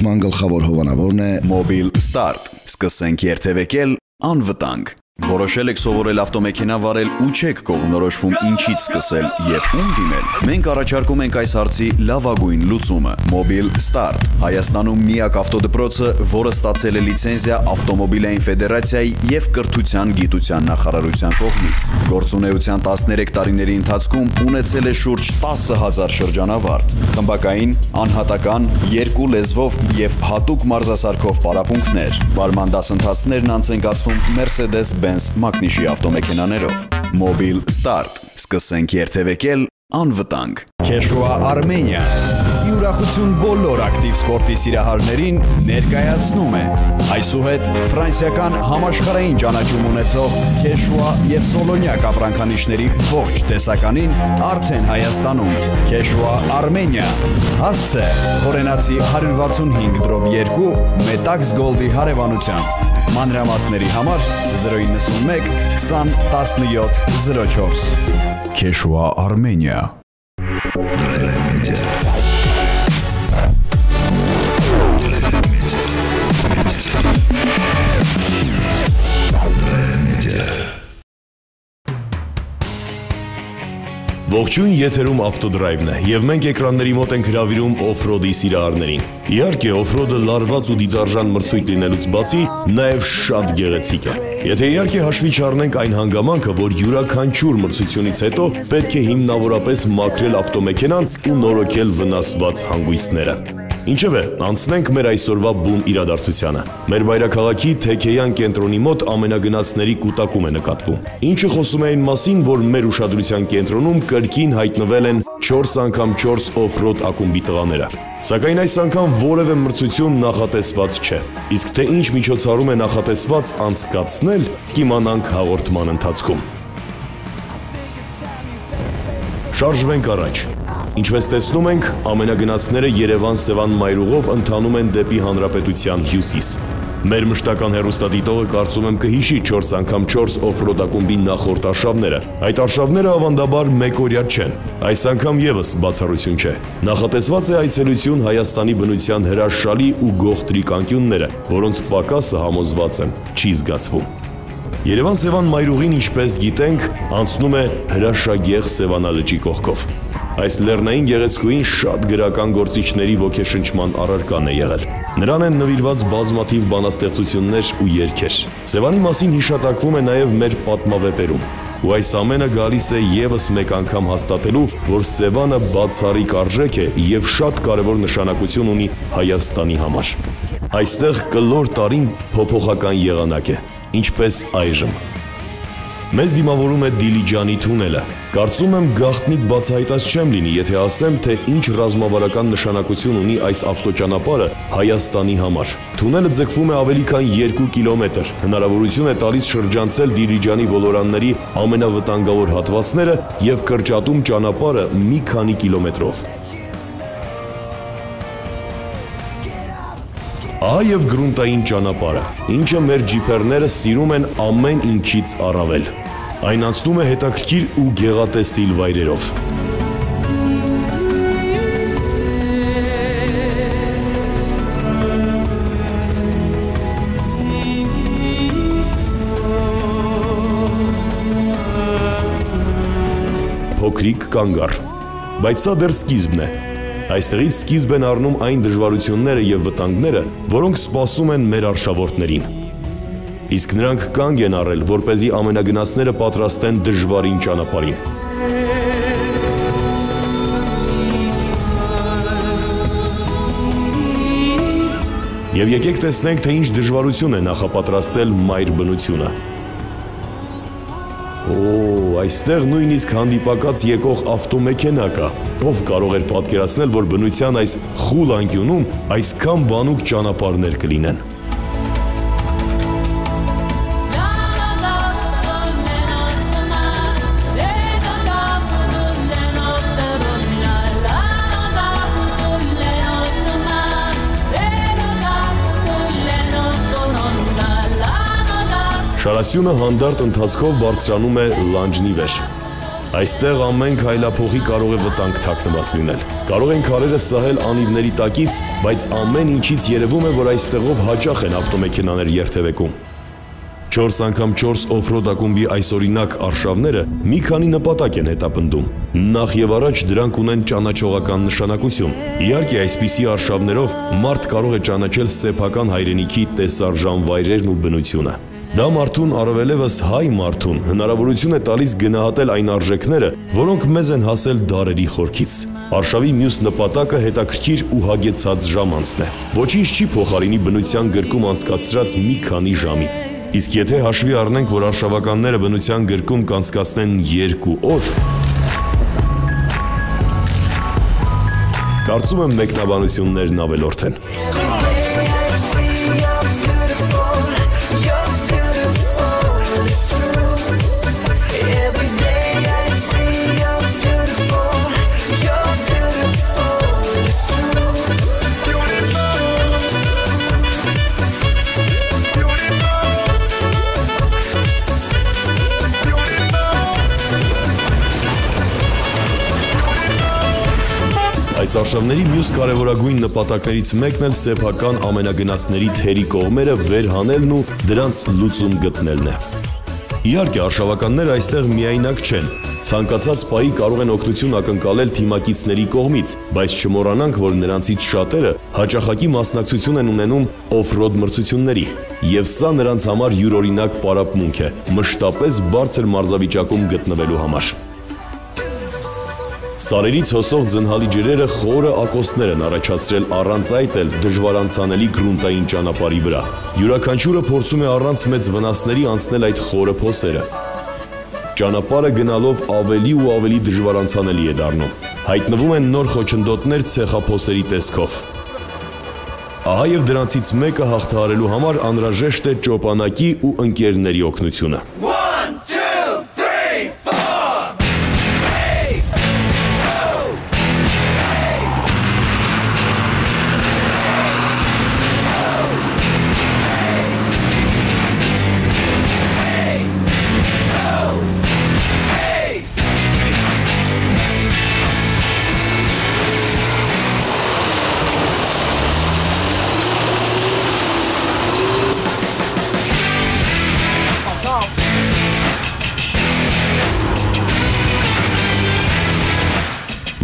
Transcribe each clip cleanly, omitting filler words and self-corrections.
Հաղորդման գլխավոր հովանավորն է Mobile Start։ Սկսենք երթևեկել անվտանգ։ Որոշել եք սովորել ավտոմեքենա վարել ու չեք կողմնորոշվում ինչից սկսել եւ ում դիմել։ Մենք առաջարկում ենք այս հարցի լավագույն լուծումը՝ Mobile Start։ Հայաստանում միակ ավտոդպրոցը, որը ստացել է լիցենզիա Ավտոմոբիլային ֆեդերացիայի եւ Կրթության գիտության նախարարության կողմից։ Գործունեության 13 տարիների ընթացքում ունեցել է շուրջ 10,000 շրջանավարտ։ Խմբակային, անհատական, երկու լեզվով եւ հատուկ մարզասարքով պարապմունքներ։ Վարման դասընթացներն անց են կացվում Mercedes-Benz մակնիշի ավտոմեքենաներով։ Mobile Start։ Սկսենք երթևեկել անվտանգ։ Քեշուա Armenia։ Յուրախություն բոլոր ակտիվ սպորտի սիրահարներին ներկայացնում է այսուհետ ֆրանսիական համաշխարհային ճանաչում ունեցող Քեշուա եւ Սոլոնյակ ապրանքանիշների ողջ տեսականին արդեն Հայաստանում։ Քեշուա Armenia։ Հասցե խորենացի 165/2 Metax Gold-ի հարևանությամբ։ Մանրամասների համար 091 20 17 04 Քեշուա Armenia։ Ողջույն, եթերում ավտոդրայվն է, եւ մենք էկրանների մոտ ենք հրավիրում օֆրոդի սիրահարներին։ Իհարկե, օֆրոդը լարված ու դիտարժան մրցույթ լինելուց բացի, նաեւ շատ գեղեցիկ է։ Եթե իհարկե հաշվի չառնենք այն հանգամանքը, որ յուրաքանչյուր մրցությունից հետո պետք է հիմնավորապես մաքրել ավտոմեքենան ու նորոգել վնասված հանգույցները։ Ինչևէ, անցնենք մեր այսօրվա բուն իրադարձությանը։ Մեր մայրաքաղաքի Թեքեյան կենտրոնի մոտ ամենագնացների կուտակում է նկատվում։ Ինչը խոսում է այն մասին, որ մեր ուշադրության կենտրոնում կրկին հայտնվել են 4x4 օֆրոդ ակումբի տղաները։ Սակայն այս անգամ որևէ մրցություն նախատեսված չէ։ Իսկ թե ինչ միջոցառում է նախատեսված անցկացնել, կիմանանք հաղորդման ընթացքում։ Շարժվենք առաջ։ Ինչպես տեսնում ենք, ամենագնացները Երևան-Սևան մայրուղով ընթանում են դեպի Հանրապետության հյուսիս։ Մեր մշտական հեռուստադիտողը կարծում եմ կհիշի 4x4 օֆրոդ ակումբի նախորդ արշավները։ Այդ արշավները ավանդաբար մեկօրյա չեն։ Այս անգամ եւս բացառություն չէ։ Նախատեսված է այցելություն Հայաստանի բնության հրաշալի ու գողտրիկ անկյունները, որոնց պակասը համոզված եմ չի զգացվում։ Երևան-Սևան մայրուղին, ինչպես գիտենք, անցնում է հրաշագեղ Սևանա լճի կողքով։ Այս լեռնային գեղեցկուին շատ գրական գործիչների ոգեշնչման առարկան է եղել։ Նրան են նվիրված բազմաթիվ բանաստեղծություններ ու երգեր։ Սևանի մասին հիշատակվում է նաև մեր պատմավեպերում։ Ու այս ամենը գալիս է եւս մեկ անգամ հաստատելու, որ Սևանը բացառիկ արժեք է եւ շատ կարեւոր նշանակություն ունի Հայաստանի համար։ Այստեղ կլոր տարին փոփոխական եղանակ է, ինչպես այժմ։ Մեզ դիմավորում է Դիլիջանի թունելը։ Կարծում եմ գաղտնիք բացահայտած չեմ լինի, եթե ասեմ, թե ինչ ռազմավարական նշանակություն ունի այս ավտոճանապարհը Հայաստանի համար։ Թունելը ձգվում է ավելի քան 2 կիլոմետր, հնարավորություն է տալիս շրջանցել Դիլիջանի ոլորանների ամենավտանգավոր հատվածները եւ կրճատում ճանապարհը մի քանի կիլոմետրով։ Ահա եւ գրունտային ճանապարհը, ինչը մեր ջիպերները սիրում են ամեն ինչից առավել։ Այն անցնում է հետաքրքիր ու գեղատեսիլ վայրերով։ Փոքրիկ կանգառ, բայց սա դեռ սկիզբն է։ Այստեղից սկիզբ են առնում այն դժվարությունները եւ վտանգները, որոնք սպասում են մեր արշավորդներին։ Իսկ նրանք կանգ են առել, որպեսզի ամենագնացները պատրաստեն դժվարին ճանապարհին։ Եվ եկեք տեսնենք, թե ինչ դժվարություն է նախապատրաստել մայր բնությունը։ Այստեղ նույնիսկ հանդիպակաց եկող ավտոմեքենա կա։ Ով կարող էր պատկերացնել, որ բնության այս խուլ անկյունում այսքան բանուկ ճանապարհներ կլինեն։ Շարասյունը հանդարտ ընթացքով բարձրանում է լանջնի վեր։ Այստեղ ամեն քայլափոխի կարող է վտանգ թաքնված լինել։ Կարող են քարերը սահել անիվների տակից, բայց ամեն ինչից երևում է, որ այստեղով հաճախ են ավտոմեքենաներ երթևեկում։ 4x4 օֆրոդ ակումբի այսօրինակ արշավները մի քանի նպատակ են հետապնդում։ Նախ եւ առաջ դրանք ունեն ճանաչողական նշանակություն։ Իհարկե, այսպիսի արշավներով մարդ կարող է ճանաչել սեփական հայրենիքի տեսարժան վայրերն ու բնությունը։ Դա մարդուն, առավելևս հայ մարդուն, հնարավորություն է տալիս գնահատել այն արժեքները, որոնք մեզ են հասել դարերի խորքից։ Արշավի մյուս նպատակը հետաքրքիր ու հագեցած ժամանցն է։ Ոչինչ չի փոխարինի բնության գրկում անցկացրած մի քանի ժամի։ Իսկ եթե հաշվի առնենք, որ արշավականները բնության գրկում կանցկացնեն 2 օր, կարծում եմ մեկնաբանություններն ավելորդ են։ Այս արշավների մյուս կարևորագույն նպատակներից մեկն էլ սեփական ամենագնացների թերի կողմերը վեր հանելն ու դրանց լուծում գտնելն է։ Իհարկե, արշավականները այստեղ միայնակ չեն։ Ցանկացած պահի կարող են օգնություն ակնկալել թիմակիցների կողմից, բայց չմոռանանք, որ նրանցից շատերը հաճախակի մասնակցություն են ունենում օֆրոդ մրցությունների, եւ սա նրանց համար յուրօրինակ պարապմունք է, մշտապես բարձր մարզավիճակում գտնվելու համար։ Սարերից հոսող ձնհալի ջրերը խորը ակոսներ են առաջացրել առանց այդ էլ դժվար անցանելի գրունտային ճանապարհի վրա։ Յուրաքանչյուրը փորձում է առանց մեծ վնասների անցնել այդ խորը փոսերը։ Ճանապարհը գնալով ավելի ու ավելի դժվար անցանելի է դառնում։ Հայտնվում են նոր խոչընդոտներ ցեխափոսերի տեսքով։ Ահա եւ դրանցից մեկը հաղթահարելու համար անհրաժեշտ է ճոպանակի ու ընկերների օգնությունը։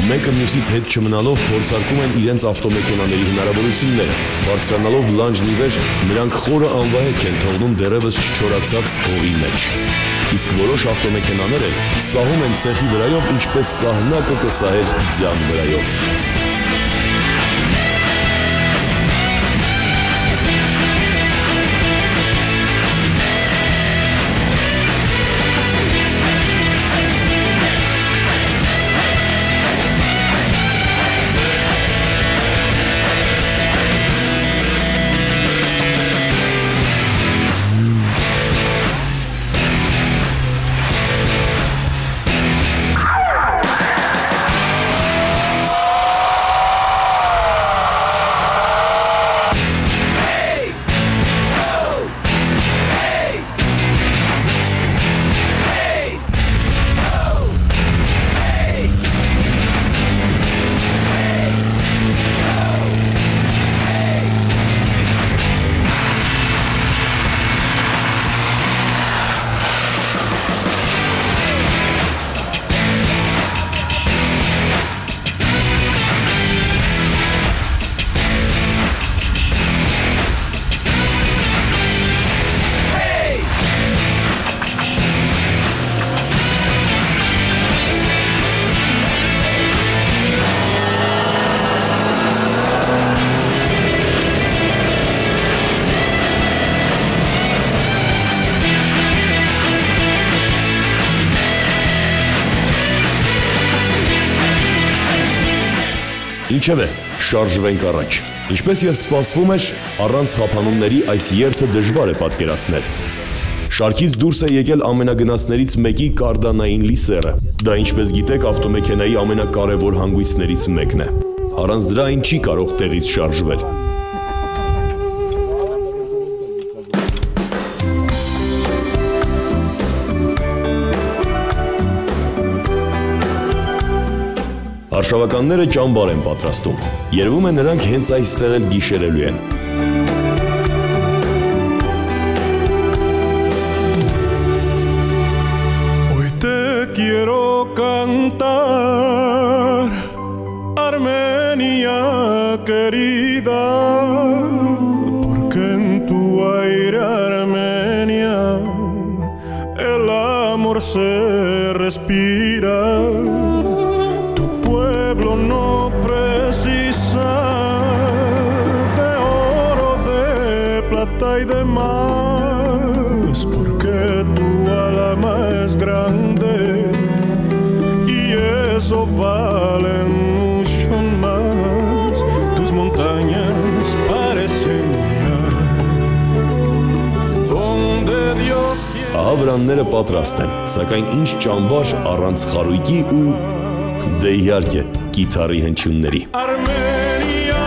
Մեկը մյուսից հետ չմնալով փորձարկում են իրենց ավտոմեքենաների հնարավորությունները։ Բարձրանալով լանջն ի վեր, նրանք խորը անվահետ են թողնում դեռևս չչորացած հողի մեջ։ Իսկ որոշ ավտոմեքենաներ էլ սահում են ցեխի վրայով, ինչպես սահնակը կսահեր ձյան վրայով։ Ինչևէ, շարժվենք առաջ։ Ինչպես եւ սպասվում էր, առանց խափանումների այս երթը դժվար է պատկերացնել։ Շարքից դուրս է եկել ամենագնացներից մեկի կարդանային լիսերը։ Դա, ինչպես գիտեք, ավտոմեքենայի ամենակարևոր հանգույցներից մեկն է։ Առանց դրա այն չի կարող տեղից շարժվել։ Արշավականները ճամբար են պատրաստում։ Երևում է նրանք հենց այստեղ էլ գիշերելու են։ Hoy te quiero cantar, Armenia querida, porque en tu aire, Armenia, el amor se respira. Tu pueblo no precisa de oro, de plata y demás, porque tu alma es grande y eso vale mucho más. Tus montañas parecen mirar, donde Dios tiene. Ահա պատրաստ են, սակայն ինչ ճամբար առանց խարույկի ու դե իհարկե կիթառի հնչյունների։ Armenia,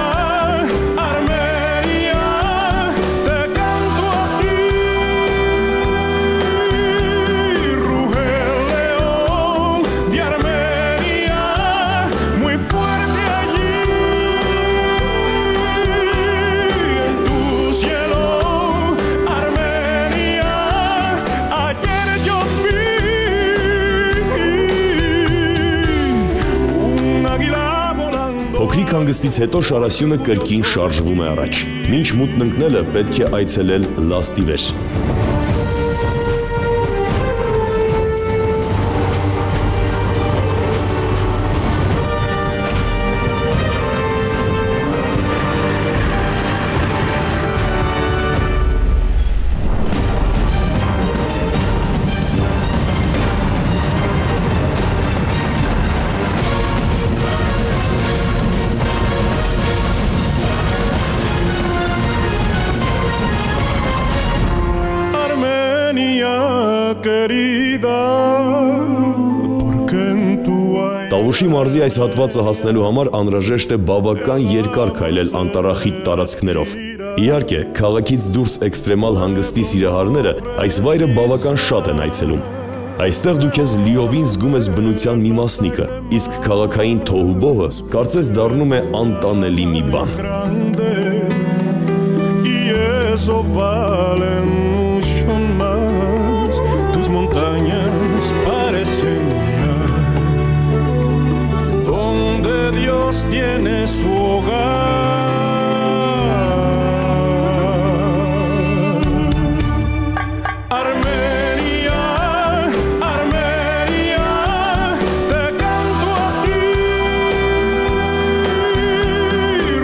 Armenia, te canto a ti, ruge el león de Armenia, muy fuerte allí en tu cielo, Armenia, ayer yo vi un águila volando. Փոքրիկ հանգստից հետո Շարասյունը կրկին շարժվում է առաջ։ Մինչ մութն ընկնելը պետք է այցելել Լաստիվեր։ Querida, porque en tu aire. Տավուշի մարզի այս հատվածը հասնելու համար անհրաժեշտ է բավական երկար քայլել անտառախիտ տարածքներով։ Իհարկե, քաղաքից դուրս էքստրեմալ հանգստի սիրահարները այս վայրը բավական շատ են այցելում։ Այստեղ դու քեզ լիովին զգում ես բնության մի մասնիկը, իսկ քաղաքային թոհուբոհը կարծես դառնում է անտանելի մի բան։ Y eso vale mucho más. Tus montañas parecen mirar, donde Dios tiene su hogar. Armenia, Armenia, te canto a ti,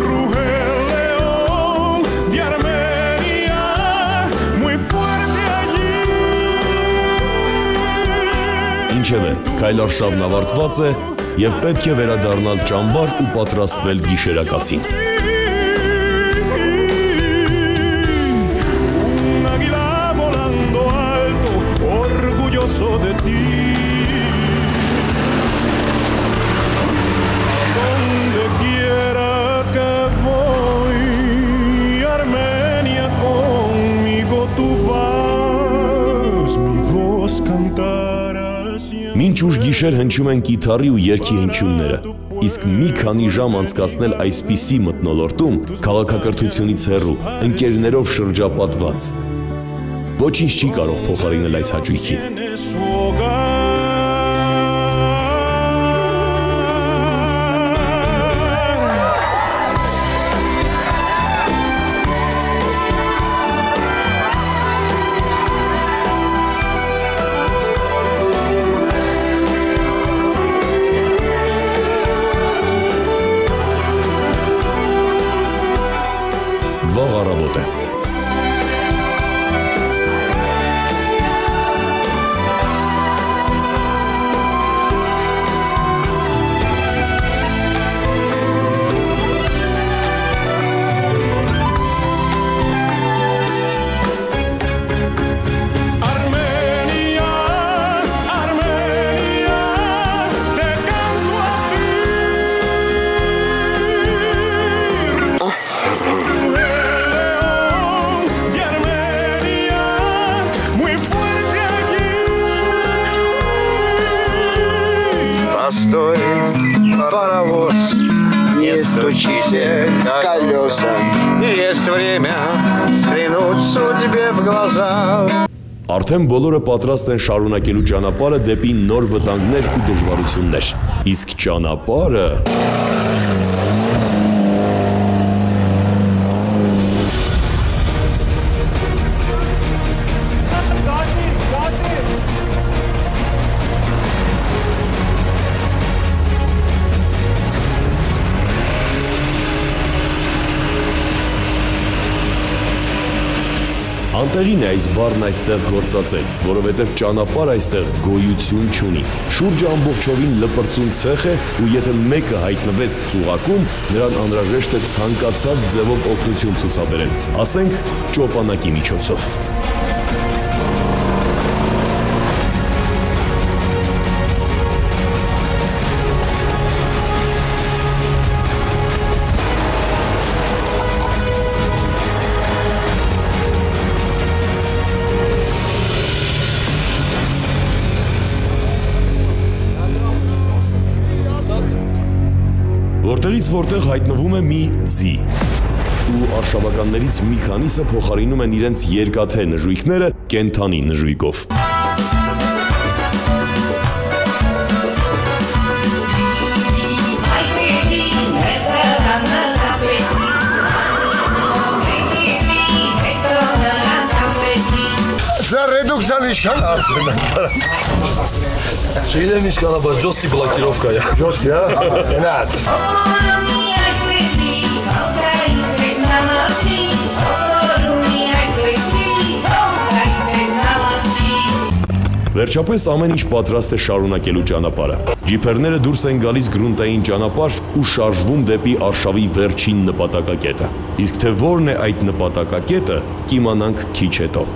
ruge el león de Armenia, muy fuerte allí. Ինչևէ, քայլարշավն ավարտված է եւ պետք է վերադառնալ ճամբար ու պատրաստվել գիշերակացին։ Un águila volando alto, orgulloso de ti. Donde quiera que voy, Armenia, conmigo tú vas, mi voz cantará siempre. Մինչ ուշ գիշեր հնչում են կիթառի ու երգի հնչյունները, իսկ մի քանի ժամ անցկացնել այսպիսի մթնոլորտում քաղաքակրթությունից հեռու, ընկերներով շրջապատված, ոչինչ չի կարող փոխարինել այս հաճույքին։ Tiene su hogar. Վաղ առավոտ է։ Armenia, Armenia, te canto a ti. Постой, паровоз. Не стучите колеса. Есть время взглянуть судьбе в глаза. Արդեն բոլորը պատրաստ են շարունակելու ճանապարհը դեպի նոր վտանգներ ու դժվարություններ։ Իսկ ճանապարհը Անտեղին է այս բառն այստեղ գործածել, որովհետև ճանապարհ այստեղ գոյություն չունի։ Շուրջը ամբողջովին լպրծուն ցեխ է, ու եթե մեկը հայտնվեց ծուղակում, նրան անհրաժեշտ է ցանկացած ձևով օգնություն ցուցաբերել, ասենք ճոպանակի միջոցով։ Որտեղից որտեղ հայտնվում է մի ձի, ու արշավականներից մի քանիսը փոխարինում են իրենց երկաթե նժույգները կենդանի նժույգով։ Սա ռեդուքսիան ինչքան արդեն է։ Չգիտեմ ինչքան է, բայց ջոսկի բլոկիրովկա է։ Ջոսկի, հա։ Գնաց։ Վերջապես ամեն ինչ պատրաստ է շարունակելու ճանապարհը։ Ջիփերները դուրս են գալիս գրունտային ճանապարհ ու շարժվում դեպի արշավի վերջին նպատակակետը։ Իսկ թե որն է այդ նպատակակետը, կիմանանք քիչ հետո։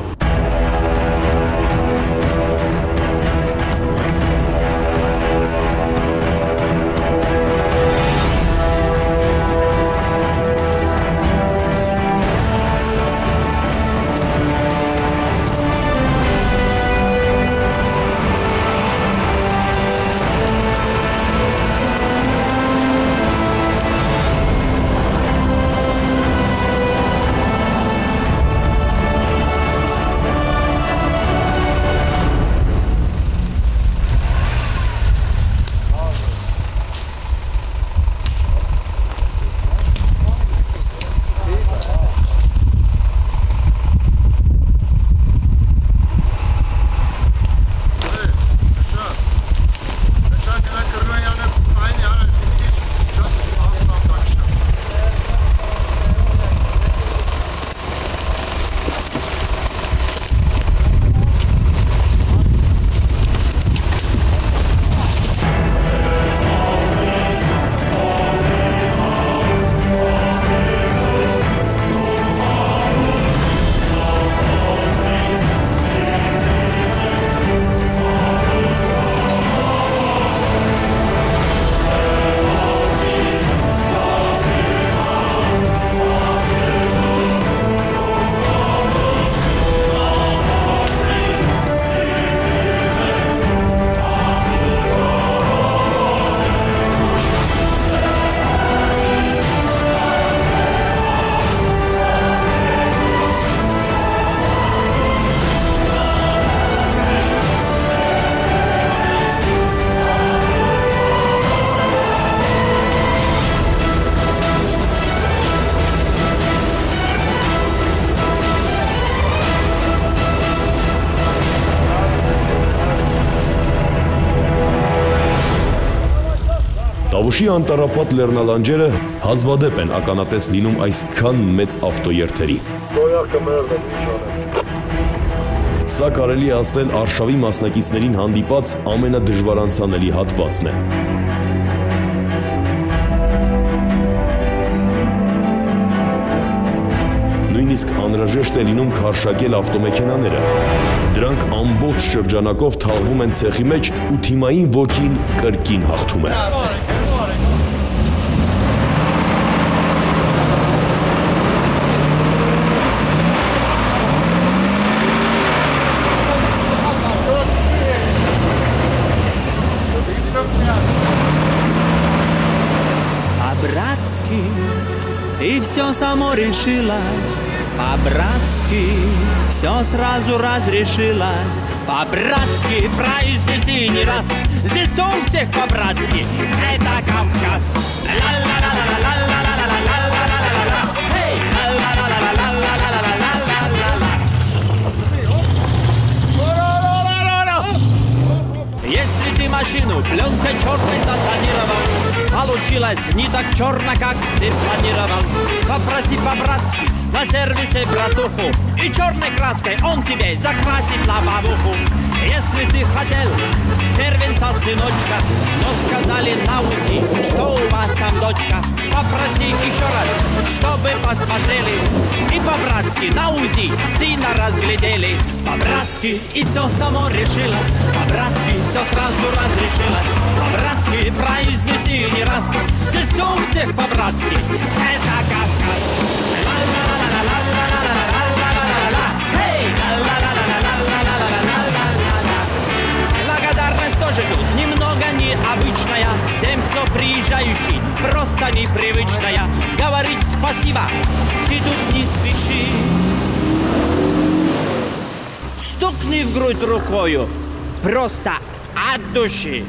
Տավուշի անտառապատ լեռնալանջերը հազվադեպ են ականատես լինում այսքան մեծ ավտոերթերի։ Սա կարելի է ասել արշավի մասնակիցներին հանդիպած ամենադժվարանցանելի հատվածն է։ Նույնիսկ անհրաժեշտ է լինում քարշակել ավտոմեքենաները։ Դրանք ամբողջ շրջանակով թաղվում են ցեխի մեջ ու թիմային ոգին կրկին հաղթում է։ по-братски, и все само решилось по-братски, все сразу разрешилось по-братски. Произнеси не раз, здесь у всех по-братски, это Кавказ. Если ты машину пленкой черной затонировал, получилось не так черно, как ты планировал. Попроси по-братски на сервисе братуху, и черной краской он тебе закрасит лобовуху. Если ты хотел первенца сыночка, но сказали на УЗИ, что у вас там дочка, попроси еще раз, чтобы посмотрели, и по-братски на УЗИ сына разглядели. По-братски и все само решилось, по-братски все сразу разрешилось, по-братски произнеси не раз, здесь у всех по-братски, это Кавказ. Благодарность тоже тут немного необычная, всем, кто приезжающий, просто непривычная. Говорить спасибо, ты тут не спеши. Стукни в грудь рукою, просто от души.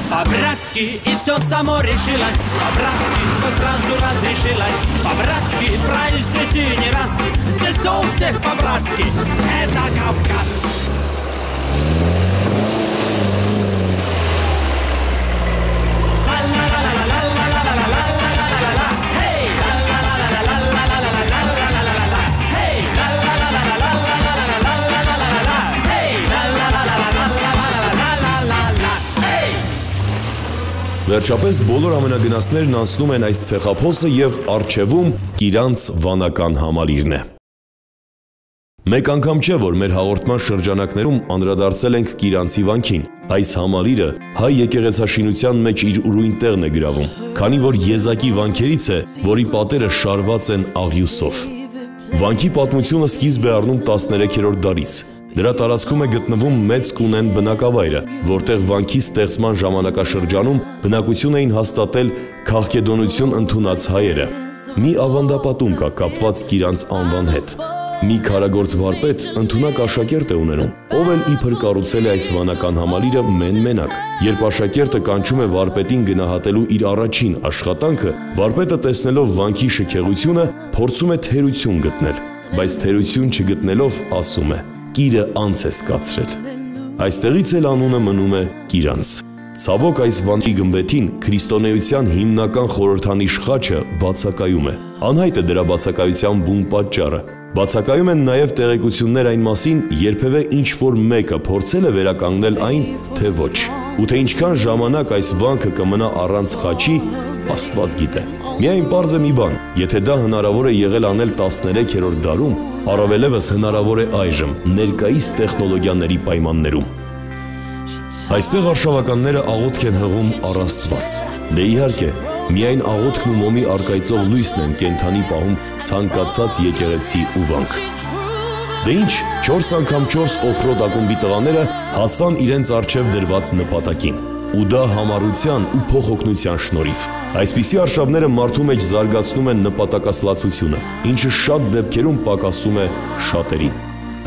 По-братски и все само решилось, по-братски все сразу разрешилось, по-братски произнеси не раз, здесь у всех по-братски, это Кавказ. Վերջապես բոլոր ամենագնացներն անցնում են այս ցեղափոսը եւ առջևում Կիրանց վանական համալիրն է։ Մեկ անգամ չէ, որ մեր հաղորդման շրջանակներում անդրադարձել ենք Կիրանցի վանքին։ Այս համալիրը հայ եկեղեցաշինության մեջ իր ուրույն տեղն է գրավում, քանի որ եզակի վանքերից է, որի պատերը շարված են աղյուսով։ Վանքի պատմությունը սկիզբ է առնում 13-րդ դարից։ Դրա տարածքում է գտնվում մեծ Կունեն բնակավայրը, որտեղ վանքի ստեղծման ժամանակաշրջանում բնակություն էին հաստատել քաղաքեդոնություն ընդունած հայերը։ Մի ավանդապատում կա կապված Կիրանց անվան հետ։ Մի քարագործ վարպետ ընդունակ աշակերտ է ունենում, ով էլ իբր կառուցել է այս վանական համալիրը մեն-մենակ։ Երբ աշակերտը կանչում է վարպետին գնահատելու իր առաջին աշխատանքը, վարպետը տեսնելով վանքի շքեղությունը փորձում է թերություն գտնել, բայց թերություն չգտնելով ասում է. Կիրը անց է սկացրել։ Այստեղից էլ անունը մնում է Կիրանց։ Ցավոք այս վանքի գմբեթին քրիստոնեության հիմնական խորհրդանիշ խաչը բացակայում է։ Անհայտ է դրա բացակայության բուն պատճառը։ Բացակայում են նաև տեղեկություններ այն մասին, երբևէ ինչ-որ մեկը փորձել է վերականգնել այն, թե ոչ։ Ու թե ինչքան ժամանակ այս վանքը կմնա առանց խաչի, Աստված գիտե։ Միայն պարզ է մի բան, եթե դա հնարավոր է եղել անել 13-րդ դարում, առավելևս հնարավոր է այժմ, ներկայիս տեխնոլոգիաների պայմաններում։ Այստեղ արշավականները աղոթք են հղում առ Աստված։ Դե իհարկե, միայն աղոթքն ու մոմի առկայծող լույսն են կենդանի պահում ցանկացած եկեղեցի ու վանք։ Դե ինչ, 4 անգամ 4 օֆրոդ ակումբի տղաները հասան իրենց առջև դրված նպատակին, ու դա համառության ու փոխօգնության շնորհիվ։ Այսպիսի արշավները մարդու մեջ զարգացնում են նպատակասլացությունը, ինչը շատ դեպքերում պակասում է շատերին։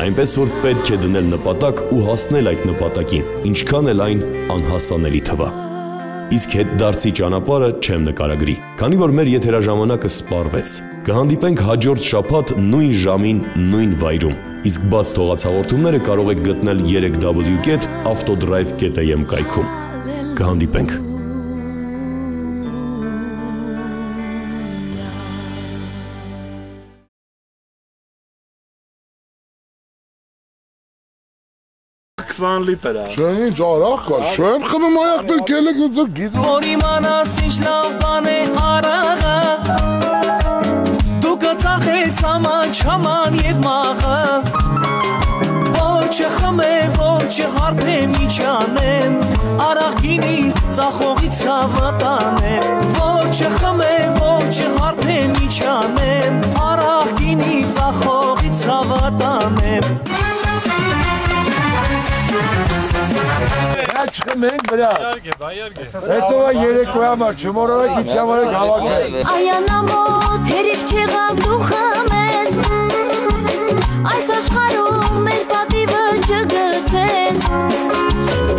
Այնպես որ պետք է դնել նպատակ ու հասնել այդ նպատակին, ինչքան էլ այն անհասանելի թվա։ Իսկ հետդարձի ճանապարհը չեմ նկարագրի, քանի որ մեր եթերաժամանակը սպառվեց։ Կհանդիպենք հաջորդ շաբաթ նույն ժամին, նույն վայրում։ Իսկ բաց թողածաղորդումները կարող եք գտնել 3w.autodrive.am կայքում։ Կհանդիպենք։ լիտր է։ Չեն ինչ արախ կա, չեմ խմում այախ բեր կելեք դուք գիտում։ Որ իմանաս ինչ լավ բան է արաղը, դու կծախես աման չաման և մաղը, որ չխմեմ, որ չհարբեմ իչանեմ, արաղ գինի ծախողի ցավը տանեմ, որ չխմեմ, որ չհարբեմ իչանեմ, արաղ գինի ծախողի ցավը տանեմ։ չխեմ ենք վրա։ Իարգե, բա իարգե։ Այսօր երեկոյի համար չմոռանաք ինչ համար եք հավաքվել։ Այանամոտ հերիք չեղավ դու խմես, այս աշխարհում մեր պատիվը չգցես,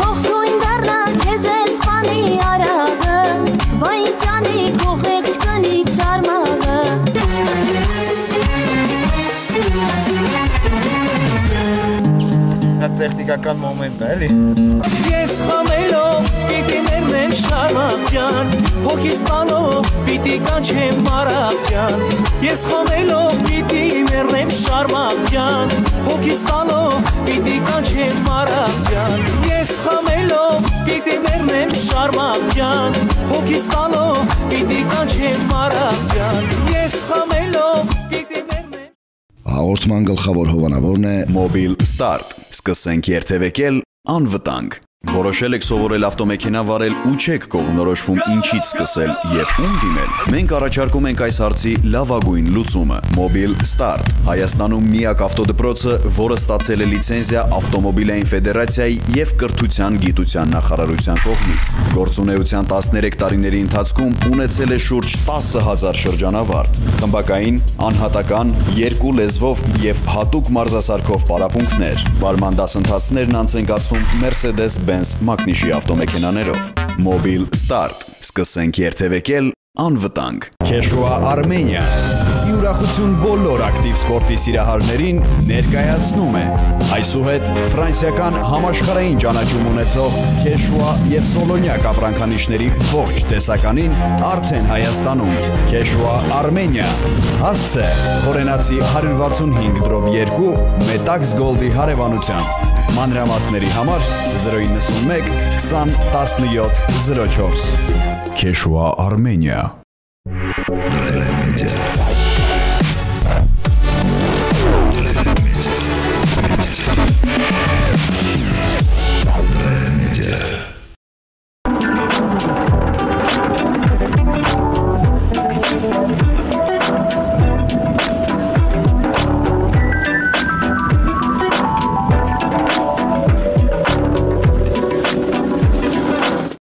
ողջույն դառնա քեզ սպանի արագը, բա ինչ անի քո խեղճ կնիկ շարմաղը։ Տեխնիկական մոմենտ է, էլի։ Ես խմելով պիտի մերնեմ շարմաղ ջան, հոգիս տալով պիտի կանչեմ մարաղ ջան, ես խմելով պիտի մերնեմ շարմաղ ջան, հոգիս տալով պիտի կանչեմ մարաղ ջան, ես խմելով պիտի մերնեմ շարմաղ ջան, հոգիս տալով պիտի կանչեմ մարաղ ջան, ես խմելով պիտի մերնեմ։ Հաղորդման գլխավոր հովանավորն է Mobil Start։ Սկսենք երթևեկել անվտանգ։ Որոշել եք սովորել ավտոմեքենա վարել ու չեք կողմնորոշվում ինչից սկսել եւ ում դիմել։ Մենք առաջարկում ենք այս հարցի լավագույն լուծումը՝ Mobil Start։ Հայաստանում միակ ավտոդպրոցը, որը ստացել է լիցենզիա Ավտոմոբիլային ֆեդերացիայի եւ Կրթության գիտության նախարարության կողմից։ Գործունեության 13 տարիների ընթացքում ունեցել է շուրջ 10,000 շրջանավարտ։ Խմբակային, անհատական, երկու լեզվով եւ հատուկ մարզասարքով պարապմունքներ։ Վարման դասընթացներն անց են կացվում Mercedes-Benz մակնիշի ավտոմեքենաներով։ Mobil Start։ Սկսենք երթևեկել անվտանգ։ Քեշուա Armenia։ Յուրախություն բոլոր ակտիվ սպորտի սիրահարներին ներկայացնում է այսուհետ ֆրանսիական համաշխարհային ճանաչում ունեցող Քեշուա եւ Սոլոնյակ ապրանքանիշների ողջ տեսականին արդեն Հայաստանում։ Քեշուա Armenia։ Հասցե խորենացի 165/2 Metax Gold-ի հարևանությամբ։ Մանրամասների համար 091 20 17 04 Քեշուա Armenia